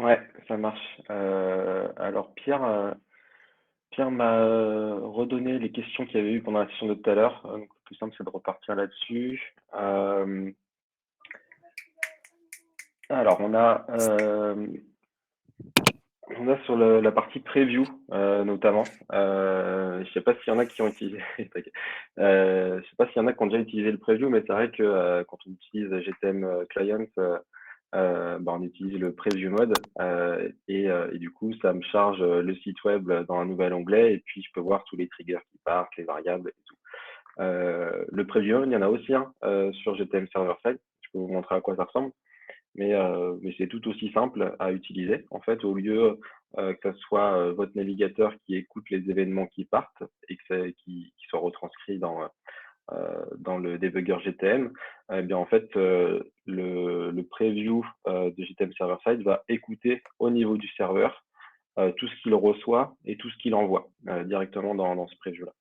Ouais, ça marche. Alors Pierre m'a redonné les questions qu'il y avait eu pendant la session de tout à l'heure. Donc, le plus simple, c'est de repartir là-dessus. Alors, on a sur la partie preview, notamment. Je sais pas s'il y en a qui ont utilisé. Je sais pas s'il y en a qui ont déjà utilisé le preview, mais c'est vrai que quand on utilise GTM Client, on utilise le preview mode et du coup, ça me charge le site web dans un nouvel onglet et puis je peux voir tous les triggers qui partent, les variables et tout. Le preview mode, il y en a aussi un sur GTM Server Side. Je peux vous montrer à quoi ça ressemble. Mais c'est tout aussi simple à utiliser. En fait, au lieu que ce soit votre navigateur qui écoute les événements qui partent et qui soit retranscrit dans le debugger GTM, eh bien en fait, le preview de GTM Server Side va écouter au niveau du serveur tout ce qu'il reçoit et tout ce qu'il envoie directement dans ce preview-là.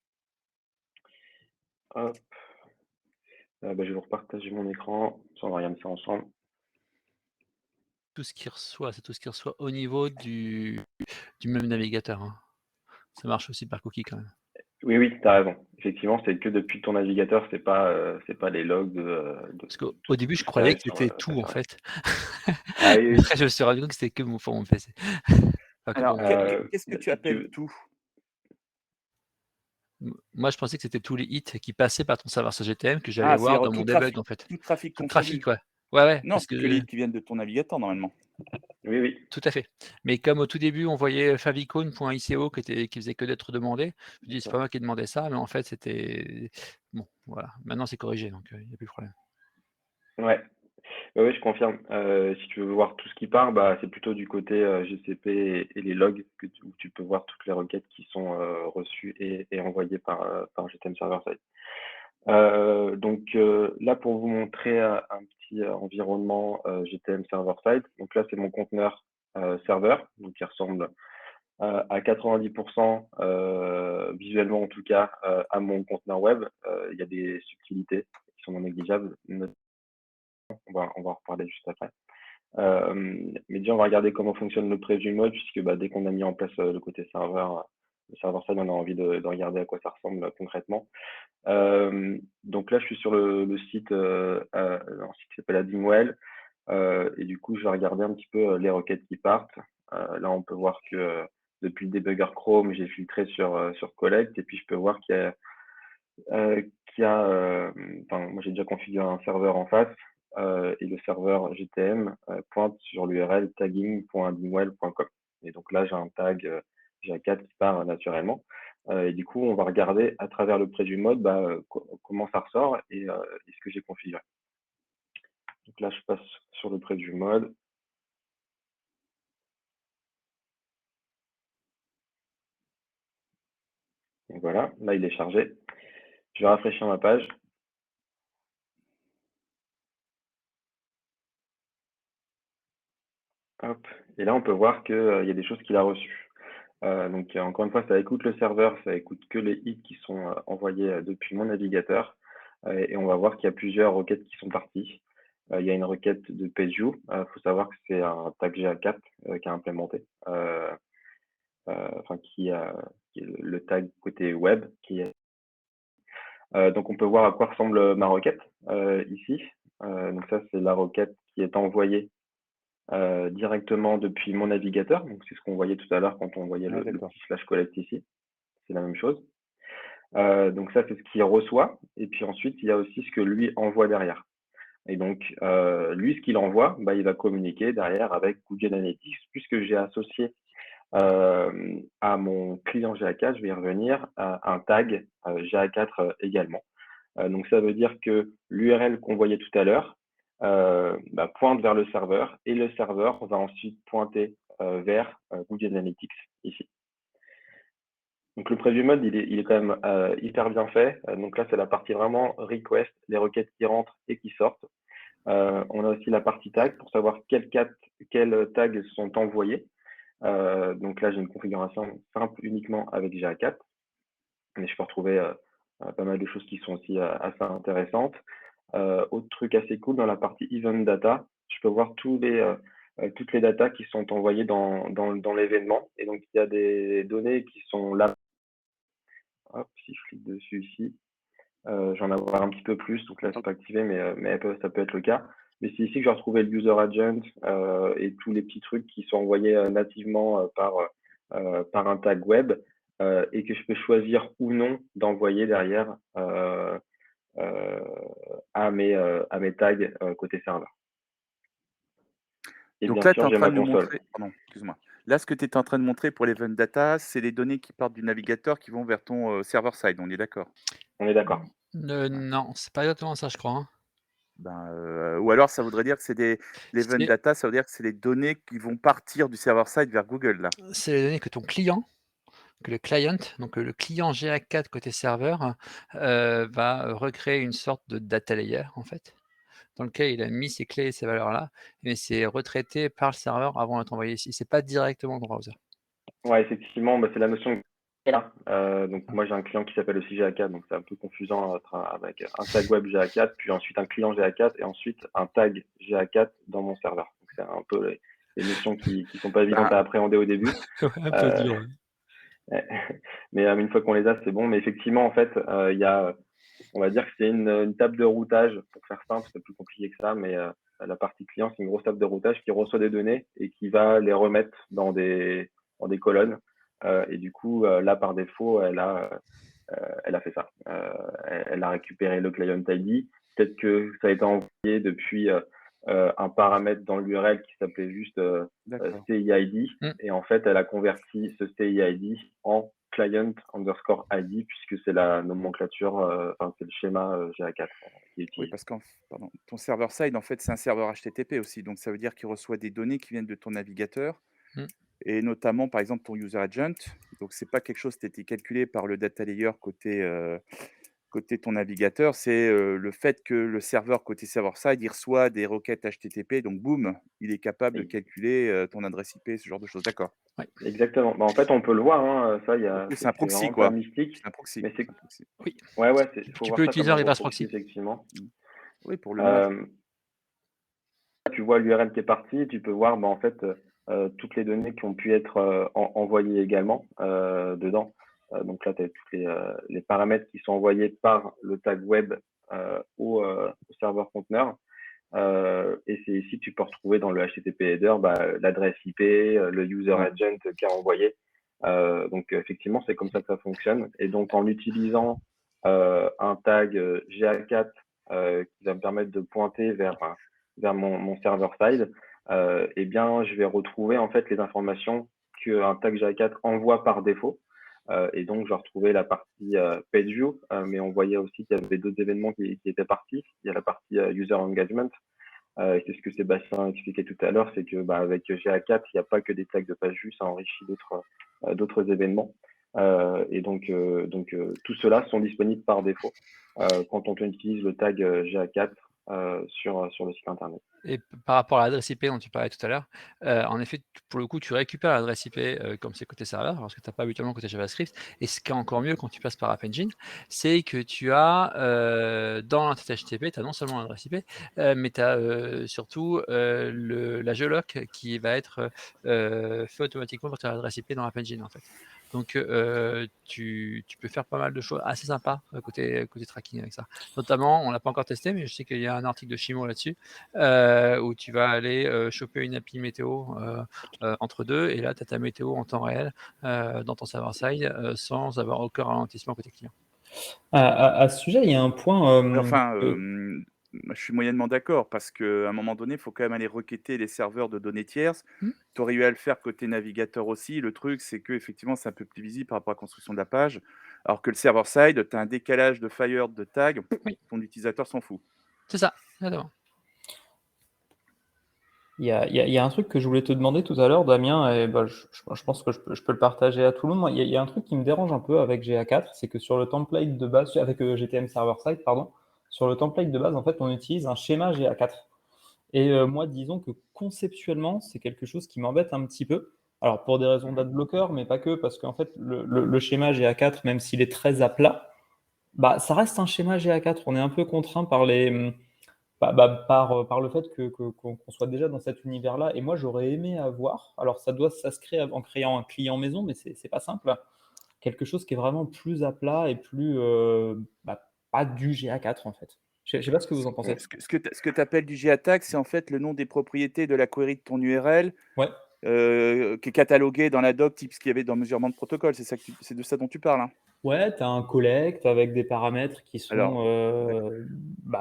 Hop. Je vais vous repartager mon écran. On va regarder ça ensemble. Tout ce qu'il reçoit, c'est tout ce qu'il reçoit au niveau du même navigateur, hein. Ça marche aussi par cookie quand même. Oui, tu as raison. Effectivement, c'est que depuis ton navigateur, c'est pas les logs Parce qu'au début, tout je ce qui croyais arrive que sur c'était ta tout en serveur. fait. Ah oui, Après, je me suis rendu compte que c'était que pour mon PC. Enfin, que pour Alors, mon qu'est-ce que tu si tu appelles veux. tout? Moi, je pensais que c'était tous les hits qui passaient par ton serveur CGTM que j'allais Ah, voir c'est-à-dire dans mon debug en fait. tout trafic Tout le confondu? trafic, ouais. Ouais, Non, parce c'est que les que hits qui viennent de ton navigateur normalement. Oui. tout à fait. Mais comme au tout début, on voyait favicon.ico qui faisait que d'être demandé, je me dis c'est pas moi qui demandais ça, mais en fait c'était bon, voilà. Maintenant c'est corrigé, donc il n'y a plus de problème. Ouais. Oui, je confirme. Si tu veux voir tout ce qui part, c'est plutôt du côté GCP et les logs où tu peux voir toutes les requêtes qui sont reçues et envoyées par GTM Server Side. Là, pour vous montrer un petit environnement GTM Server Side, donc là, c'est mon conteneur serveur, donc qui ressemble à 90%, visuellement en tout cas, à mon conteneur web. Il y a des subtilités qui sont non négligeables. On va en reparler juste après. Mais déjà, on va regarder comment fonctionne le preview mode, puisque dès qu'on a mis en place le côté serveur, le serveur side, on a envie de regarder à quoi ça ressemble concrètement. Donc là, je suis sur le site, un site qui s'appelle Addingwell, et du coup, je vais regarder un petit peu les requêtes qui partent. Là, on peut voir que depuis le debugger Chrome, j'ai filtré sur Collect, et puis je peux voir moi j'ai déjà configuré un serveur en face, et le serveur GTM pointe sur l'URL tagging.addingwell.com. Et donc là, j'ai un tag GA4 qui part naturellement. Et du coup, on va regarder à travers le preview mode comment ça ressort et ce que j'ai configuré. Donc là, je passe sur le preview mode. Donc voilà, là, il est chargé. Je vais rafraîchir ma page. Hop. Et là, on peut voir qu'il y a des choses qu'il a reçues. Donc, encore une fois, ça écoute le serveur, ça écoute que les hits qui sont envoyés depuis mon navigateur. Et on va voir qu'il y a plusieurs requêtes qui sont parties. Il y a une requête de PageView. Il faut savoir que c'est un tag GA4 qui a implémenté, qui est le tag côté web. Donc, on peut voir à quoi ressemble ma requête ici. Donc, ça, c'est la requête qui est envoyée directement depuis mon navigateur. Donc, c'est ce qu'on voyait tout à l'heure quand on voyait le petit slash collect ici. C'est la même chose. Donc ça, c'est ce qu'il reçoit. Et puis ensuite, il y a aussi ce que lui envoie derrière. Et donc, lui, ce qu'il envoie, il va communiquer derrière avec Google Analytics, puisque j'ai associé à mon client GA4, je vais y revenir, un tag GA4 également. Donc ça veut dire que l'URL qu'on voyait tout à l'heure pointe vers le serveur et le serveur va ensuite pointer vers Google Analytics ici. Donc le preview mode, il est quand même hyper bien fait. Donc là, c'est la partie vraiment request, les requêtes qui rentrent et qui sortent. On a aussi la partie tag pour savoir quels tags sont envoyés. Donc là, j'ai une configuration simple uniquement avec GA4. Mais je peux retrouver pas mal de choses qui sont aussi assez intéressantes. Autre truc assez cool, dans la partie event data, je peux voir tous toutes les datas qui sont envoyées dans l'événement. Et donc, il y a des données qui sont là. Hop, si je clique dessus ici, j'en ai un petit peu plus. Donc là, c'est pas activé, mais ça peut être le cas. Mais c'est ici que je vais retrouver le user agent et tous les petits trucs qui sont envoyés nativement par un tag web et que je peux choisir ou non d'envoyer derrière à mes tags côté serveur. Et Donc bien là, tu es sûr, en j'ai train ma de nous console. montrer. Pardon, excuse-moi. Là, ce que tu es en train de montrer pour l'event data, c'est les données qui partent du navigateur qui vont vers ton server side. On est d'accord? On est d'accord. Non, c'est pas exactement ça, je crois, hein. Ou alors, ça voudrait dire que l'event C'est data, ça veut dire que c'est les données qui vont partir du server side vers Google, là. c'est les données que ton client, que le client, donc le client GA4 côté serveur, va recréer une sorte de data layer, en fait, dans lequel il a mis ses clés et ces valeurs-là, mais c'est retraité par le serveur avant d'être envoyé ici. C'est pas directement dans le browser. Ouais, effectivement, c'est la notion de donc moi j'ai un client qui s'appelle aussi GA4, donc c'est un peu confusant avec un tag web GA4, puis ensuite un client GA4 et ensuite un tag GA4 dans mon serveur. Donc c'est un peu les notions qui sont pas évidentes Ben, à appréhender au début. Ouais, un peu dur, ouais. Mais une fois qu'on les a, c'est bon. Mais effectivement, en fait, il y a, on va dire que c'est une table de routage, pour faire simple, c'est plus compliqué que ça, mais la partie client, c'est une grosse table de routage qui reçoit des données et qui va les remettre dans des colonnes. Et du coup, là, par défaut, elle a fait ça. Elle a récupéré le client ID. Peut-être que ça a été envoyé depuis un paramètre dans l'URL qui s'appelait juste d'accord. CIID. Mm. Et en fait, elle a converti ce CIID en client underscore ID puisque c'est la nomenclature, c'est le schéma GA4 qui est Oui, utilisé. parce ton server side, en fait, c'est un serveur HTTP aussi. Donc, ça veut dire qu'il reçoit des données qui viennent de ton navigateur Mm. et notamment, par exemple, ton user agent. Donc, c'est pas quelque chose qui a été calculé par le data layer côté ton navigateur. C'est le fait que le serveur côté server side, il reçoit des requêtes HTTP. Donc, boum, il est capable de Et- calculer ton adresse IP, ce genre de choses. D'accord. Exactement. En fait, on peut le voir, hein, ça, Ok, c'est c'est un c'est proxy, vraiment pas quoi. mystique, C'est un proxy. mais C'est c'est, un proxy. Oui, ouais, il faut tu voir peux ça comme utiliser un un gros reverse proxy, proxy. effectivement. Oui, pour le management. Euh, Tu vois l'URL qui est parti, tu peux voir en fait toutes les données qui ont pu être envoyées également dedans. Donc là, tu as tous les paramètres qui sont envoyés par le tag web au serveur conteneur. Et c'est ici que tu peux retrouver dans le HTTP header l'adresse IP, le user Ouais. agent qui a envoyé. Donc effectivement, c'est comme ça que ça fonctionne. Et donc en utilisant un tag GA4 qui va me permettre de pointer vers mon server side, eh bien, je vais retrouver en fait les informations qu'un tag GA4 envoie par défaut. Et donc, je vais retrouver la partie page view, mais on voyait aussi qu'il y avait d'autres événements qui étaient partis. Il y a la partie user engagement. C'est ce que Sébastien expliquait tout à l'heure, c'est que avec GA4, il n'y a pas que des tags de page vue, ça enrichit d'autres événements. Et donc tout cela sont disponibles par défaut quand on utilise le tag GA4 sur le site internet. Et par rapport à l'adresse IP dont tu parlais tout à l'heure, en effet, pour le coup, tu récupères l'adresse IP comme c'est côté serveur, parce que tu n'as pas habituellement côté JavaScript. Et ce qui est encore mieux quand tu passes par App Engine, c'est que tu as dans l'entité HTTP, tu as non seulement l'adresse IP, mais tu as surtout la geoloc qui va être fait automatiquement pour ta adresse IP dans App Engine en fait. Donc tu peux faire pas mal de choses assez sympas côté tracking avec ça. Notamment, on l'a pas encore testé, mais je sais qu'il y a un article de Chimo là-dessus, où tu vas aller choper une appli météo entre deux, et là tu as ta météo en temps réel dans ton server-side sans avoir aucun ralentissement côté client. À ce sujet, il y a un point. Ouais, enfin, je suis moyennement d'accord parce qu'à un moment donné, il faut quand même aller requêter les serveurs de données tierces. Tu aurais eu à le faire côté navigateur aussi. Le truc, c'est qu'effectivement, c'est un peu plus visible par rapport à la construction de la page. Alors que le server-side, tu as un décalage de fire de tag, Oui. ton utilisateur s'en fout. C'est ça, exactement. Il y a un truc que je voulais te demander tout à l'heure, Damien, et je pense que je peux le partager à tout le monde. Moi, il y a un truc qui me dérange un peu avec GA4, c'est que sur le template de base, avec GTM Server Side, pardon, sur le template de base, en fait, on utilise un schéma GA4. Et moi, disons que conceptuellement, c'est quelque chose qui m'embête un petit peu. Alors, pour des raisons d'adblocker, mais pas que, parce qu'en fait, le schéma GA4, même s'il est très à plat, ça reste un schéma GA4. On est un peu contraint par par le fait qu'on soit déjà dans cet univers-là. Et moi, j'aurais aimé avoir, alors ça se crée en créant un client maison, mais c'est pas simple. Quelque chose qui est vraiment plus à plat et plus, pas du GA4 en fait. Je sais pas ce que vous en pensez? Ce que tu appelles du GAtag, c'est en fait le nom des propriétés de la query de ton URL Ouais. qui est catalogué dans la doc type ce qu'il y avait dans le mesurement de protocole. C'est de ça dont tu parles, hein? Ouais, tu as un collect avec des paramètres Alors,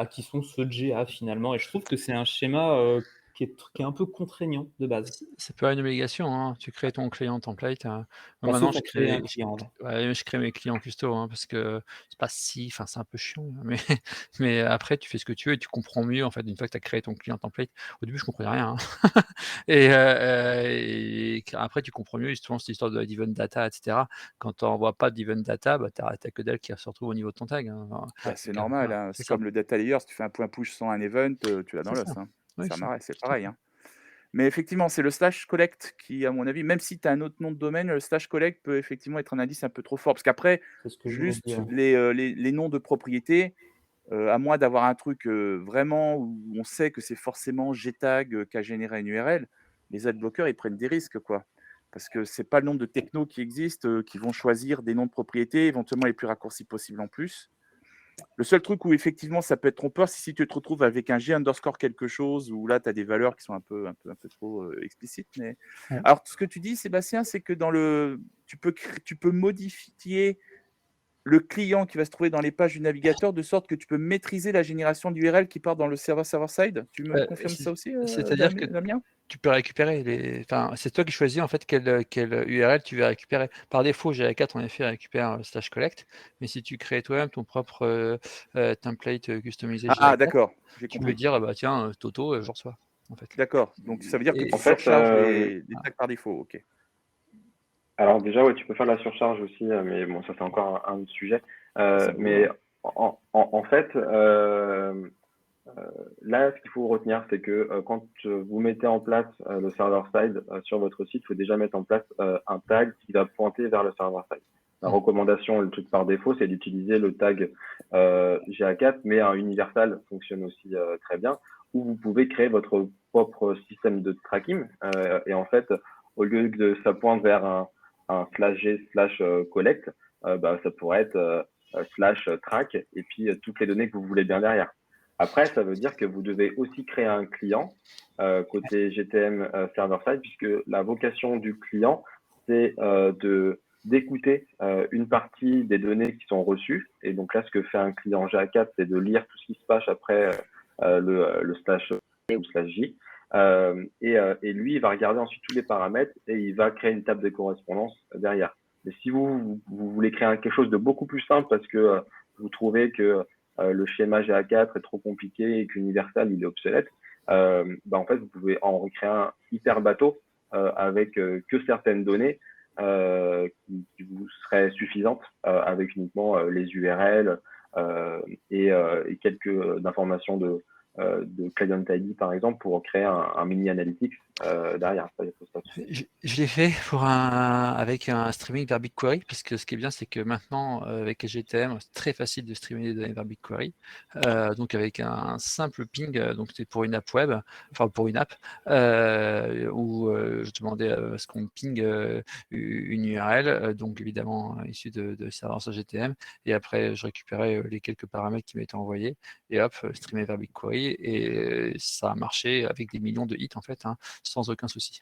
qui sont ceux de GA finalement, et je trouve que c'est un schéma, qui est un peu contraignant de base. C'est pas une obligation, hein. Tu crées ton client template, moi maintenant Sauf à créer un client, ouais. ouais, je crée mes clients custo, hein, parce que c'est pas si enfin, c'est un peu chiant, hein, mais mais après tu fais ce que tu veux et tu comprends mieux, en fait, une fois que tu as créé ton client template. Au début, je comprenais rien, hein et après tu comprends mieux justement cette histoire de event data et cetera. Quand tu envoies pas d'event data, tu as que dalle qui se retrouve au niveau de ton tag, hein, c'est donc normal, voilà, hein. c'est C'est ça, comme le data layer, si tu fais un point push sans un event, tu l'as dans c'est ça. l'os, hein. Oui, Ça c'est m'arrête, c'est tout à pareil, fait. hein. Mais effectivement, c'est le slash collect qui, à mon avis, même si tu as un autre nom de domaine, le slash collect peut effectivement être un indice un peu trop fort. Parce qu'après, C'est ce que je me dis, juste ouais. les noms de propriétés, à moins d'avoir un truc vraiment où on sait que c'est forcément GTag qui a généré une URL, les adblockers, ils prennent des risques, quoi. Parce que c'est pas le nombre de technos qui existent qui vont choisir des noms de propriétés, éventuellement les plus raccourcis possibles en plus. Le seul truc où effectivement ça peut être trompeur, c'est si tu te retrouves avec un G underscore quelque chose, où là tu as des valeurs qui sont un peu trop explicites. Mais... Ouais. Alors, ce que tu dis, Sébastien, c'est que tu peux modifier le client qui va se trouver dans les pages du navigateur de sorte que tu peux maîtriser la génération d'URL qui part dans le server-side. Tu me confirmes ça aussi, C'est-à-dire que Damien? tu peux récupérer enfin, c'est toi qui choisis en fait quelle URL tu veux récupérer. Par défaut, GA4 en effet récupère slash collect, mais si tu crées toi-même ton propre template customisé Ah, GA4, d'accord, j'ai tu peux compris. dire bah tiens, Toto, je reçois en fait. D'accord, donc ça veut dire que tu En fait, surcharges les tags par défaut. Ok. alors déjà, ouais, tu peux faire la surcharge aussi, mais bon, ça c'est encore un autre sujet. C'est beau, Mais hein. en fait, là, ce qu'il faut retenir, c'est que quand vous mettez en place le server-side sur votre site, il faut déjà mettre en place un tag qui va pointer vers le server-side. La recommandation, le truc par défaut, c'est d'utiliser le tag GA4, mais un universal fonctionne aussi très bien, où vous pouvez créer votre propre système de tracking. Et en fait, au lieu que ça pointe vers un /g /collect, ça pourrait être /track, et puis toutes les données que vous voulez bien derrière. Après, ça veut dire que vous devez aussi créer un client côté GTM server-side, puisque la vocation du client, c'est d'écouter une partie des données qui sont reçues. Et donc là, ce que fait un client GA4, c'est de lire tout ce qui se passe après le slash ou slash J. Et lui, il va regarder ensuite tous les paramètres et il va créer une table de correspondance derrière. Mais si vous voulez créer quelque chose de beaucoup plus simple parce que vous trouvez que le schéma GA4 est trop compliqué et qu'Universal il est obsolète, en fait vous pouvez en recréer un hyper bateau avec que certaines données qui vous seraient suffisantes avec uniquement les URL et quelques informations de Client ID par exemple pour créer un mini analytics derrière. Ça, Je l'ai fait avec un streaming vers BigQuery, parce que ce qui est bien, c'est que maintenant, avec GTM, c'est très facile de streamer des données vers BigQuery. Donc avec un simple ping, donc c'est pour une app web, enfin pour une app, où je demandais à ce qu'on ping une URL, donc évidemment issue de serveur sur GTM, et après je récupérais les quelques paramètres qui m'étaient envoyés, et hop, streamer vers BigQuery, et ça a marché avec des millions de hits en fait, hein, sans aucun souci.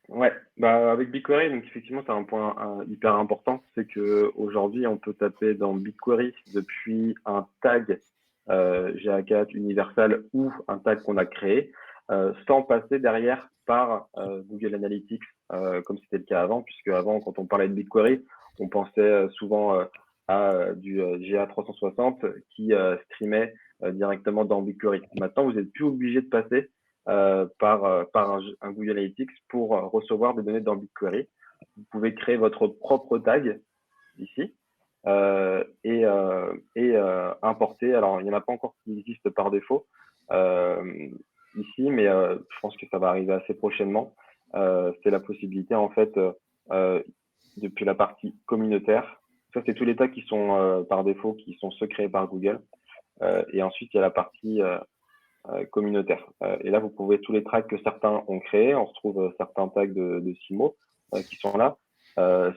Ouais, avec BigQuery, donc effectivement, c'est un point hyper important, c'est que aujourd'hui, on peut taper dans BigQuery depuis un tag GA4 universal ou un tag qu'on a créé, sans passer derrière par Google Analytics, comme c'était le cas avant, puisque avant, quand on parlait de BigQuery, on pensait souvent à du GA360 qui streamait directement dans BigQuery. Maintenant, vous n'êtes plus obligé de passer par un Google Analytics pour recevoir des données dans BigQuery. Vous pouvez créer votre propre tag ici et importer. Alors, il n'y en a pas encore qui existent par défaut ici, mais je pense que ça va arriver assez prochainement. C'est la possibilité, en fait, depuis la partie communautaire. Ça, c'est tous les tags qui sont par défaut, qui sont ceux créés par Google. Et ensuite, il y a la partie communautaire. Et là, vous pouvez tous les tags que certains ont créés. On retrouve certains tags de Simo qui sont là.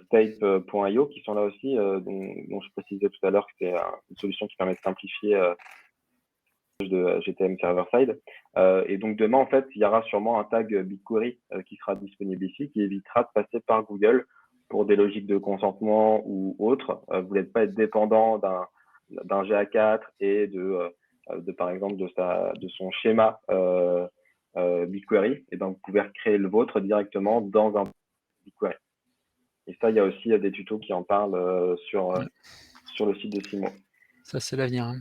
State.io qui sont là aussi, dont je précisais tout à l'heure que c'est une solution qui permet de simplifier de GTM server-side. Et donc demain, en fait, il y aura sûrement un tag BigQuery qui sera disponible ici, qui évitera de passer par Google pour des logiques de consentement ou autres. Vous voulez pas être dépendant d'un GA4 et par exemple de son schéma BigQuery. Et donc vous pouvez recréer le vôtre directement dans un BigQuery. Et ça, il y a aussi des tutos qui en parlent sur le site de Simo. Ça, c'est l'avenir. Hein.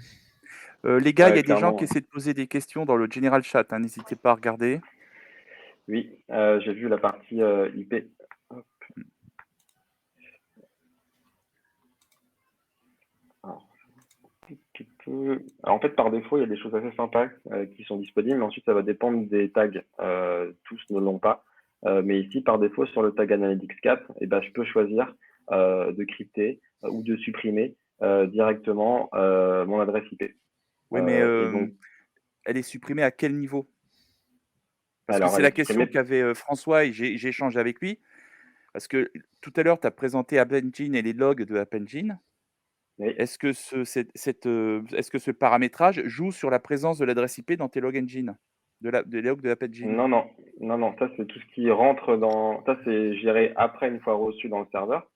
Les gars, il y a des gens qui essaient de poser des questions dans le general chat. Hein, n'hésitez pas à regarder. Oui, j'ai vu la partie IP. Alors, en fait, par défaut, il y a des choses assez sympas qui sont disponibles. Mais ensuite, ça va dépendre des tags. Tous ne l'ont pas. Mais ici, par défaut, sur le tag Analytics 4, je peux choisir de crypter ou de supprimer directement mon adresse IP. Oui, mais donc, elle est supprimée à quel niveau? Parce que c'est la question qu'avait François et j'ai échangé avec lui. Parce que tout à l'heure, tu as présenté App Engine et les logs de App Engine. Oui. Est-ce que ce paramétrage joue sur la présence de l'adresse IP dans tes log engine, des logs de App Engine? Non. Ça, c'est tout ce qui rentre dans. Ça, c'est géré après, une fois reçu dans le serveur.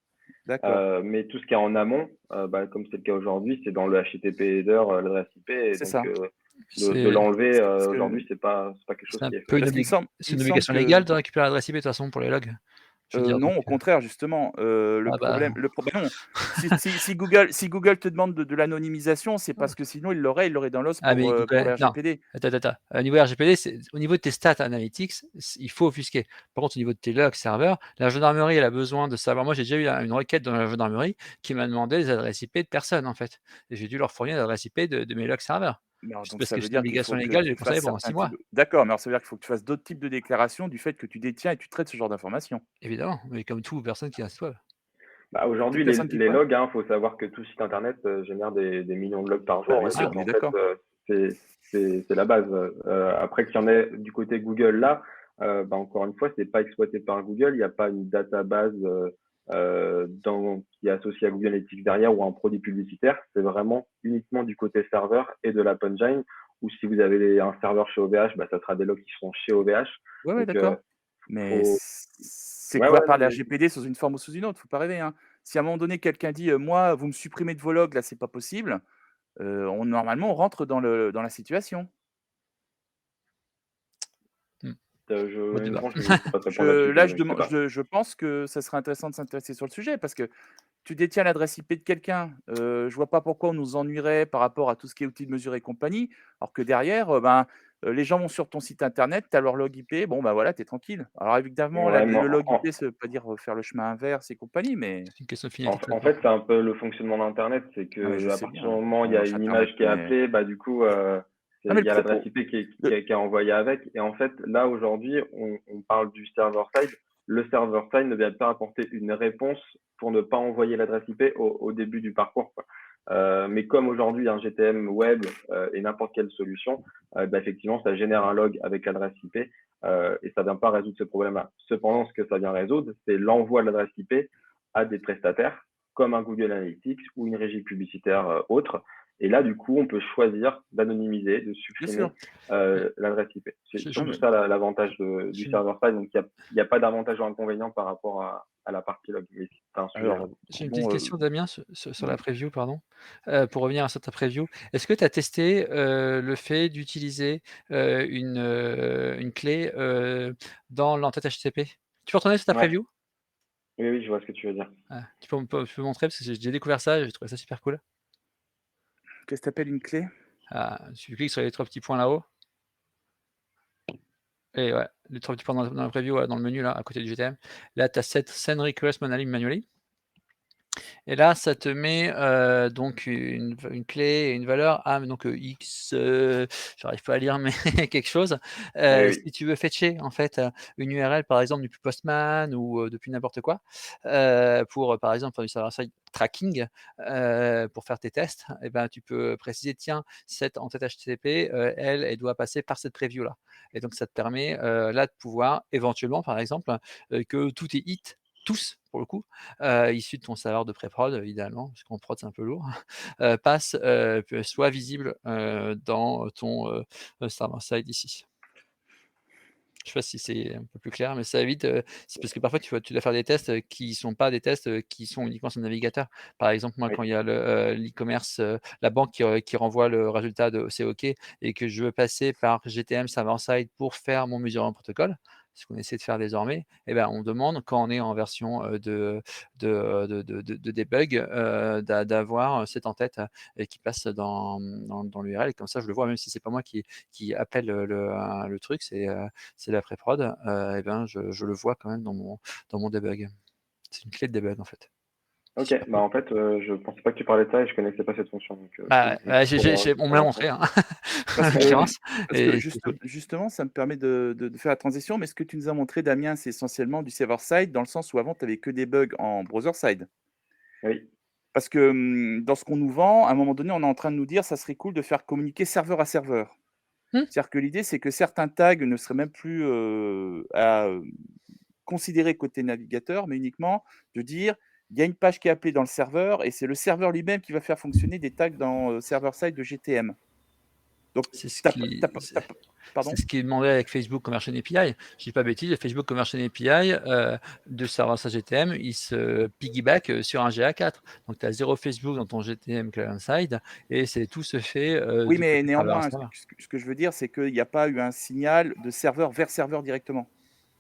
D'accord. Mais tout ce qui est en amont, comme c'est le cas aujourd'hui, c'est dans le HTTP header, l'adresse IP. C'est ça. De l'enlever aujourd'hui, c'est pas quelque chose qui est fait. C'est une obligation légale de récupérer l'adresse IP de toute façon pour les logs. Non, au contraire, justement. Le problème, non. Si Google te demande de l'anonymisation, c'est parce que sinon il l'aurait dans l'os pour le RGPD. Attends. Au niveau RGPD, au niveau de tes stats analytics, il faut offusquer. Par contre, au niveau de tes logs serveurs, la gendarmerie, elle a besoin de savoir. Moi, j'ai déjà eu une requête dans la gendarmerie qui m'a demandé les adresses IP de personnes, en fait. Et j'ai dû leur fournir l'adresse IP de mes logs serveurs. Donc parce ça que veut c'est une dire obligation légale, j'ai conseillé pendant 6 mois. D'accord, mais alors ça veut dire qu'il faut que tu fasses d'autres types de déclarations du fait que tu détiens et tu traites ce genre d'informations. Évidemment, mais comme toute personne qui a un site web. Aujourd'hui, les logs, faut savoir que tout site internet génère des millions de logs par jour. Bien sûr, on est d'accord. C'est la base. Après qu'il y en ait du côté Google là, encore une fois, c'est pas exploité par Google. Il n'y a pas une database qui est associée à Google Analytics derrière ou un produit publicitaire. C'est vraiment uniquement du côté serveur et de l'App Engine. Ou si vous avez un serveur chez OVH, ça sera des logs qui seront chez OVH. Ouais, d'accord. Mais c'est quoi par la RGPD sous une forme ou sous une autre? Faut pas rêver. Hein. Si à un moment donné quelqu'un dit moi, vous me supprimez de vos logs, là, c'est pas possible. Normalement, on rentre dans la situation. Je pense que ça serait intéressant de s'intéresser sur le sujet parce que tu détiens l'adresse IP de quelqu'un. Je vois pas pourquoi on nous ennuierait par rapport à tout ce qui est outils de mesure et compagnie, alors que derrière, les gens vont sur ton site internet, tu as leur log IP, voilà, tu es tranquille. Alors évidemment, le log IP, ça veut pas dire faire le chemin inverse et compagnie, mais c'est une question en fait, c'est un peu le fonctionnement d'Internet, c'est que à partir du moment où il y a une image qui est appelée, du coup, il y a l'adresse IP qui est envoyée avec. Et en fait, là, aujourd'hui, on parle du server-side. Le server-side ne vient pas apporter une réponse pour ne pas envoyer l'adresse IP au début du parcours. Mais comme aujourd'hui, un GTM web et n'importe quelle solution, effectivement, ça génère un log avec l'adresse IP et ça ne vient pas résoudre ce problème-là. Cependant, ce que ça vient résoudre, c'est l'envoi de l'adresse IP à des prestataires comme un Google Analytics ou une régie publicitaire autre. Et là, du coup, on peut choisir d'anonymiser, de supprimer l'adresse IP. C'est surtout ça l'avantage du server-side. Donc, il n'y a pas d'avantage ou inconvénient par rapport à la partie log. J'ai une petite question, Damien, sur la preview, pardon. Pour revenir à ta preview, est-ce que tu as testé le fait d'utiliser une clé dans l'entête HTTP? Tu peux retourner sur ta preview? Oui, je vois ce que tu veux dire. Tu peux montrer, parce que j'ai découvert ça, j'ai trouvé ça super cool. Qu'est-ce que tu appelles une clé? Tu cliques sur les 3 petits points là-haut. Et ouais, les 3 petits points dans la preview, dans le menu là, à côté du GTM. Là, tu as Send Request Manually. Et là, ça te met donc une clé et une valeur, donc X, j'arrive pas à lire, mais quelque chose. Oui, oui. Si tu veux fetcher en fait une URL, par exemple, depuis Postman ou depuis n'importe quoi, pour par exemple faire du server-side tracking, pour faire tes tests, et ben, tu peux préciser, tiens, cette entête HTTP, elle doit passer par cette preview là. Et donc, ça te permet là de pouvoir éventuellement, par exemple, que tous tes hits, tous pour le coup, issus de ton serveur de pré-prod, idéalement, parce qu'en prod c'est un peu lourd, passe, soit visible dans ton server-side ici. Je sais pas si c'est un peu plus clair, mais ça évite, c'est parce que parfois tu dois faire des tests qui sont pas des tests qui sont uniquement sur le navigateur. Par exemple, moi, Oui. quand il y a l'e-commerce, la banque qui renvoie le résultat de c'est OK et que je veux passer par GTM server-side pour faire mon mesurement protocole, ce qu'on essaie de faire désormais, et ben, on demande quand on est en version de debug d'avoir cette entête qui passe dans l'URL. Et comme ça, je le vois, même si c'est pas moi qui appelle le truc, c'est la pré-prod, et ben, je le vois quand même dans mon debug. C'est une clé de debug en fait. Ok, bah en fait, je pensais pas que tu parlais de ça et je connaissais pas cette fonction. Donc, Bah, c'est juste on me pour l'a info. montré, hein, Parce en que, l'occurrence. parce que Et c'est cool. justement, ça me permet de faire la transition. Mais ce que tu nous as montré, Damien, c'est essentiellement du server-side, dans le sens où avant, tu n'avais que des bugs en browser-side. Oui, Parce que dans ce qu'on nous vend, à un moment donné, on est en train de nous dire ça serait cool de faire communiquer serveur à serveur. Mmh. C'est-à-dire que l'idée, c'est que certains tags ne seraient même plus à considérer côté navigateur, mais uniquement de dire il y a une page qui est appelée dans le serveur et c'est le serveur lui-même qui va faire fonctionner des tags dans server-side de GTM. Donc, C'est ce t'as pas- qui t'as pas- t'as pas- c'est pardon? ce qui est demandé avec Facebook Conversion API. Je dis pas bêtise, le Facebook Conversion API de serveur-side GTM, il se piggyback sur un GA4. Donc tu as 0 Facebook dans ton GTM client-side et tout se fait Oui, du mais côté serveur à néanmoins, serveur. ce que je veux dire, c'est qu'il n'y a pas eu un signal de serveur vers serveur directement.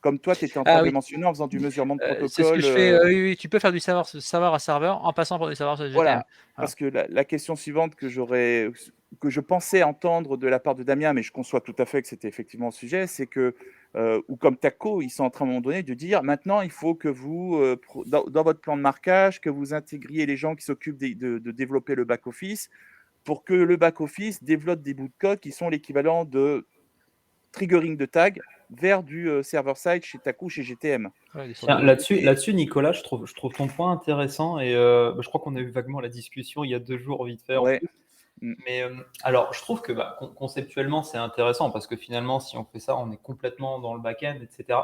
Comme toi, tu étais en train Ah de le oui, mentionner en faisant du mesurement de c'est ce que protocole. je fais, oui, oui, tu peux faire du serveur à serveur en passant par du serveur sur GTM. Voilà, Voilà. parce que la question suivante que je pensais entendre de la part de Damien, mais je conçois tout à fait que c'était effectivement le sujet, c'est que, ou comme Taco, ils sont en train à un moment donné de dire maintenant il faut que vous, dans votre plan de marquage, que vous intégriez les gens qui s'occupent de développer le back-office pour que le back-office développe des bouts de code qui sont l'équivalent de triggering de tag vers du server-side chez Taco, chez GTM. Ouais, des sortes Tiens, de là-dessus, Nicolas, je trouve ton point intéressant et je crois qu'on a eu vaguement la discussion il y a 2 jours vite fait en Ouais. plus. Mais alors, je trouve que conceptuellement, c'est intéressant parce que finalement, si on fait ça, on est complètement dans le back-end, etc.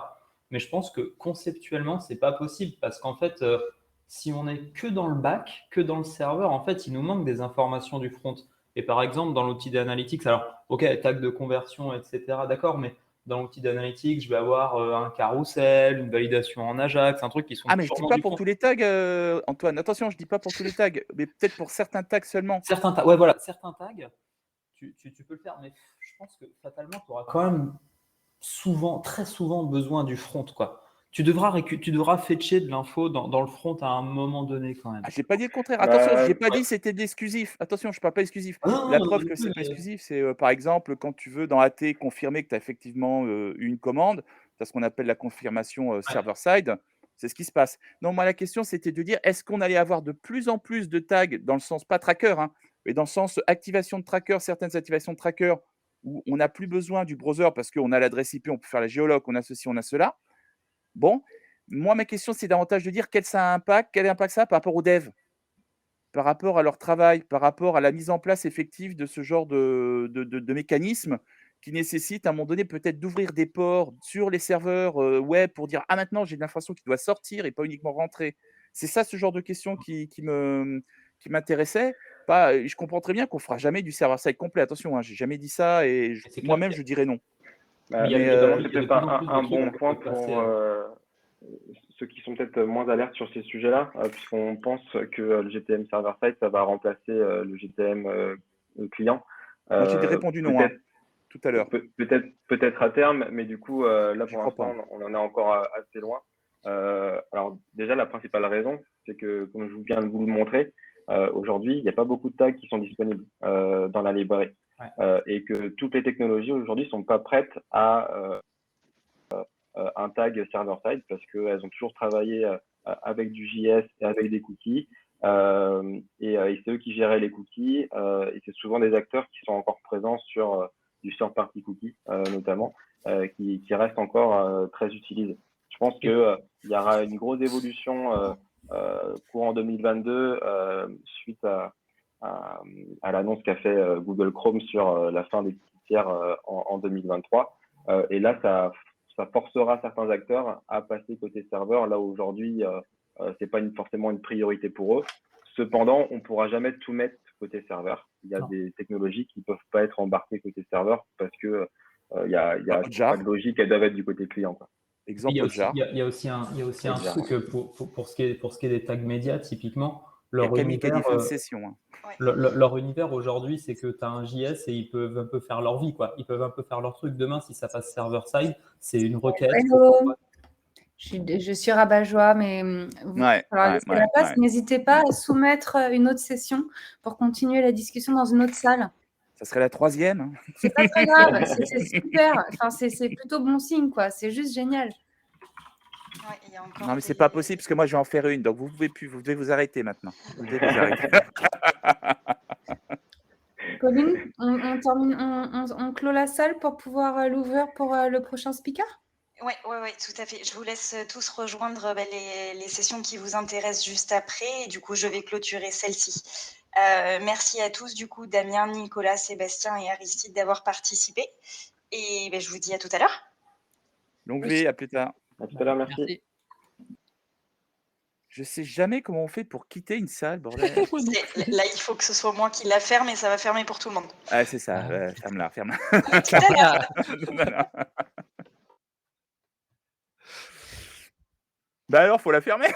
Mais je pense que conceptuellement, c'est pas possible parce qu'en fait, si on est que dans le back, que dans le serveur, en fait, il nous manque des informations du front. Et par exemple, dans l'outil d'analytics, alors, ok, tag de conversion, etc. D'accord, mais dans l'outil d'analytics, je vais avoir un carrousel, une validation en Ajax, un truc qui sont Ah, mais je dis purement pas du pour front. tous les tags, Antoine. Attention, je dis pas pour tous les tags, mais peut-être pour certains tags seulement. Certains tags, ouais, voilà, certains tags, tu peux le faire, mais je pense que fatalement, tu auras quand même souvent, très souvent besoin du front, quoi. Tu devras fetcher de l'info dans le front à un moment donné, quand même. Ah, j'ai pas dit le contraire. Attention, bah, j'ai pas dit c'était de l'exclusif. Attention, je parle pas exclusif. Ah non, La non, preuve non que plus, c'est pas mais exclusif, c'est par exemple quand tu veux dans AT confirmer que tu as effectivement eu une commande, tu as ce qu'on appelle la confirmation ouais. server-side. C'est ce qui se passe. Non, moi la question c'était de dire est-ce qu'on allait avoir de plus en plus de tags dans le sens pas tracker, hein, mais dans le sens activation de tracker, certaines activations de tracker où on n'a plus besoin du browser parce qu'on a l'adresse IP, on peut faire la géologue, on a ceci, on a cela. Bon, moi ma question c'est davantage de dire quel impact ça a par rapport aux devs, par rapport à leur travail, par rapport à la mise en place effective de ce genre de mécanisme qui nécessite à un moment donné peut-être d'ouvrir des ports sur les serveurs web pour dire ah maintenant j'ai de l'information qui doit sortir et pas uniquement rentrer. C'est ça ce genre de questions qui m'intéressait. Pas, je comprends très bien qu'on fera jamais du server-side complet. Attention, hein, j'ai jamais dit ça et Et c'est clair moi-même qu'il je dirais non. mais bah, il y a, Mais il y a justement, de, c'est il y a de peut-être plus en plus de un trucs bon qui point peuvent pour passer. ceux qui sont peut-être moins alertes sur ces sujets-là, puisqu'on pense que le GTM server-side, ça va remplacer le GTM client. moi j'ai répondu non, hein, Peut-être tout à l'heure. peut-être à terme, mais du coup, là J'y pour crois pas. l'instant, on en est encore assez loin. Alors déjà, la principale raison, c'est que, comme je viens de vous le montrer, aujourd'hui, il n'y a pas beaucoup de tags qui sont disponibles dans la librairie. Ouais. Et que toutes les technologies aujourd'hui sont pas prêtes à un tag server-side parce qu'elles ont toujours travaillé avec du JS et avec des cookies. Et c'est eux qui géraient les cookies. Et c'est souvent des acteurs qui sont encore présents sur du third-party cookie, notamment, qui restent encore très utilisés. Je pense qu'il y aura une grosse évolution courant 2022 suite à l'annonce qu'a fait Google Chrome sur la fin des cookies tiers en 2023. Et là, ça forcera certains acteurs à passer côté serveur, là où aujourd'hui, c'est pas forcément une priorité pour eux. Cependant, on pourra jamais tout mettre côté serveur. Il y a des technologies qui peuvent pas être embarquées côté serveur parce que il y a pas de logique, elles doivent être du côté client, quoi. Il y a aussi un truc pour ce qui est des tags médias, typiquement. Leur univers aujourd'hui, c'est que tu as un JS et ils peuvent un peu faire leur vie, quoi. Ils peuvent un peu faire leur truc. Demain, si ça passe server-side, c'est une requête. Je suis rabat-joie, mais n'hésitez pas à soumettre une autre session pour continuer la discussion dans une autre salle. Ça serait la 3e. Hein. C'est pas très grave, c'est super. Enfin, c'est plutôt bon signe, quoi. C'est juste génial. Ouais, non, mais c'est pas possible parce que moi je vais en faire une, donc vous devez vous arrêter maintenant. Vous devez vous arrêter. Pauline, on clôt la salle pour pouvoir l'ouvrir pour le prochain speaker. Oui, tout à fait. Je vous laisse tous rejoindre les sessions qui vous intéressent juste après. Et du coup, je vais clôturer celle-ci. Merci à tous, du coup, Damien, Nicolas, Sébastien et Aristide d'avoir participé. Et je vous dis à tout à l'heure. Longue vie, à plus tard. À tout à l'heure, merci. Je sais jamais comment on fait pour quitter une salle, bordel. Là, il faut que ce soit moi qui la ferme et ça va fermer pour tout le monde. Ah, c'est ça. Ferme-la. Tout à l'heure. Bah alors, faut la fermer.